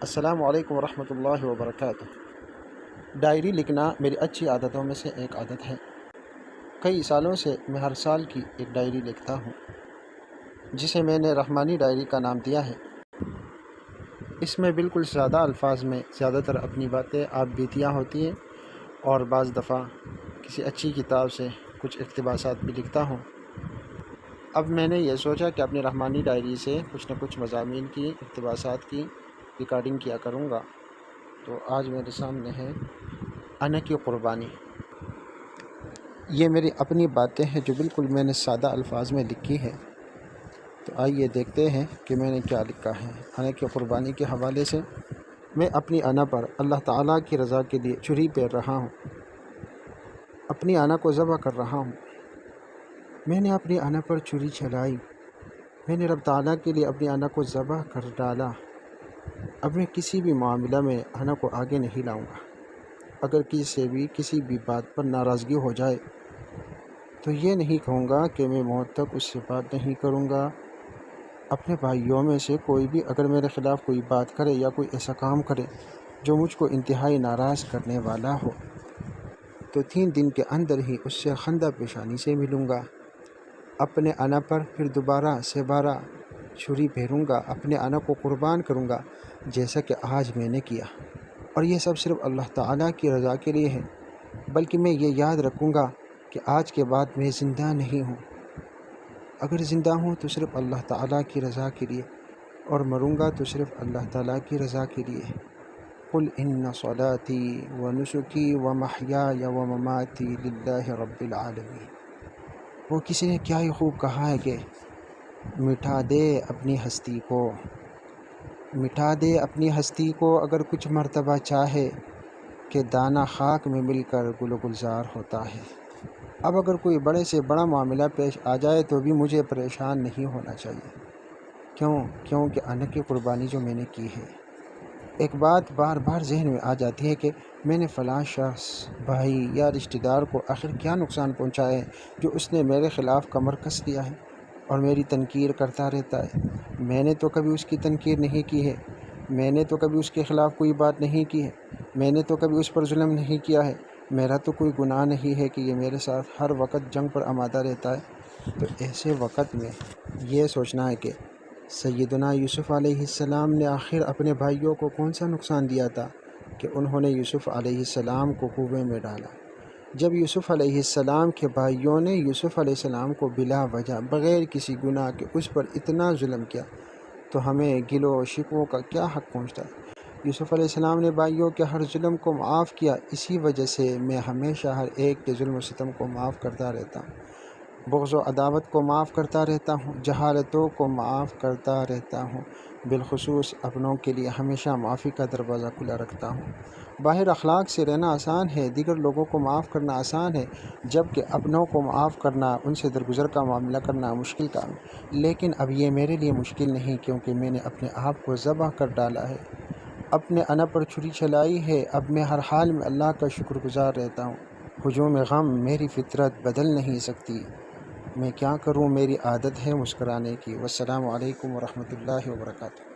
السلام علیکم ورحمۃ اللہ وبرکاتہ۔ ڈائری لکھنا میری اچھی عادتوں میں سے ایک عادت ہے۔ کئی سالوں سے میں ہر سال کی ایک ڈائری لکھتا ہوں، جسے میں نے رحمانی ڈائری کا نام دیا ہے۔ اس میں بالکل سادہ الفاظ میں زیادہ تر اپنی باتیں آپ بیتیاں ہوتی ہیں، اور بعض دفعہ کسی اچھی کتاب سے کچھ اقتباسات بھی لکھتا ہوں۔ اب میں نے یہ سوچا کہ اپنی رحمانی ڈائری سے کچھ نہ کچھ مضامین کی، اقتباسات کی ریکارڈنگ کیا کروں گا۔ تو آج میرے سامنے ہے انا کی قربانی۔ یہ میری اپنی باتیں ہیں جو بالکل میں نے سادہ الفاظ میں لکھی ہے۔ تو آئیے دیکھتے ہیں کہ میں نے کیا لکھا ہے۔ انا کی قربانی کے حوالے سے میں اپنی انا پر اللہ تعالیٰ کی رضا کے لیے چھری پھیر رہا ہوں، اپنی انا کو ذبح کر رہا ہوں۔ میں نے اپنی انا پر چھری چلائی، میں نے رب تعالیٰ کے لیے اپنی انا کو ذبح کر ڈالا۔ اب میں کسی بھی معاملہ میں انا کو آگے نہیں لاؤں گا۔ اگر کسی سے بھی کسی بھی بات پر ناراضگی ہو جائے تو یہ نہیں کہوں گا کہ میں موت تک اس سے بات نہیں کروں گا۔ اپنے بھائیوں میں سے کوئی بھی اگر میرے خلاف کوئی بات کرے یا کوئی ایسا کام کرے جو مجھ کو انتہائی ناراض کرنے والا ہو، تو 3 دن کے اندر ہی اس سے خندہ پیشانی سے ملوں گا۔ اپنے انا پر پھر دوبارہ سے بارہ چھری پھیروں گا، اپنے انا کو قربان کروں گا، جیسا کہ آج میں نے کیا۔ اور یہ سب صرف اللہ تعالیٰ کی رضا کے لیے ہے، بلکہ میں یہ یاد رکھوں گا کہ آج کے بعد میں زندہ نہیں ہوں۔ اگر زندہ ہوں تو صرف اللہ تعالیٰ کی رضا کے لیے، اور مروں گا تو صرف اللہ تعالیٰ کی رضا کے لیے۔ قل ان صلاتی ونسکی ومحیای ومماتی للہ رب العالمین۔ وہ کسی نے کیا ہی خوب کہا ہے کہ مٹا دے اپنی ہستی کو، مٹا دے اپنی ہستی کو اگر کچھ مرتبہ چاہے، کہ دانہ خاک میں مل کر گل و گلزار ہوتا ہے۔ اب اگر کوئی بڑے سے بڑا معاملہ پیش آ جائے تو بھی مجھے پریشان نہیں ہونا چاہیے۔ کیونکہ انا کی قربانی جو میں نے کی ہے، ایک بات بار بار ذہن میں آ جاتی ہے کہ میں نے فلاں شخص، بھائی یا رشتہ دار کو آخر کیا نقصان پہنچایا ہے جو اس نے میرے خلاف کمر کس لیا ہے اور میری تنقیر کرتا رہتا ہے۔ میں نے تو کبھی اس کی تنقیر نہیں کی ہے، میں نے تو کبھی اس کے خلاف کوئی بات نہیں کی ہے، میں نے تو کبھی اس پر ظلم نہیں کیا ہے، میرا تو کوئی گناہ نہیں ہے کہ یہ میرے ساتھ ہر وقت جنگ پر آمادہ رہتا ہے۔ تو ایسے وقت میں یہ سوچنا ہے کہ سیدنا یوسف علیہ السلام نے آخر اپنے بھائیوں کو کون سا نقصان دیا تھا کہ انہوں نے یوسف علیہ السلام کو کنویں میں ڈالا۔ جب یوسف علیہ السلام کے بھائیوں نے یوسف علیہ السلام کو بلا وجہ بغیر کسی گناہ کے اس پر اتنا ظلم کیا، تو ہمیں گلو و شکووں کا کیا حق پہنچتا ہے؟ یوسف علیہ السلام نے بھائیوں کے ہر ظلم کو معاف کیا، اسی وجہ سے میں ہمیشہ ہر ایک کے ظلم و ستم کو معاف کرتا رہتا ہوں، بغض و عداوت کو معاف کرتا رہتا ہوں، جہالتوں کو معاف کرتا رہتا ہوں، بالخصوص اپنوں کے لیے ہمیشہ معافی کا دروازہ کھلا رکھتا ہوں۔ باہر اخلاق سے رہنا آسان ہے، دیگر لوگوں کو معاف کرنا آسان ہے، جبکہ اپنوں کو معاف کرنا، ان سے درگزر کا معاملہ کرنا مشکل کام ہے۔ لیکن اب یہ میرے لیے مشکل نہیں، کیونکہ میں نے اپنے آپ کو ذبح کر ڈالا ہے، اپنے انا پر چھری چلائی ہے۔ اب میں ہر حال میں اللہ کا شکر گزار رہتا ہوں۔ ہجوم غم میری فطرت بدل نہیں سکتی، میں کیا کروں، میری عادت ہے مسکرانے کی۔ والسلام علیکم ورحمۃ اللہ وبرکاتہ۔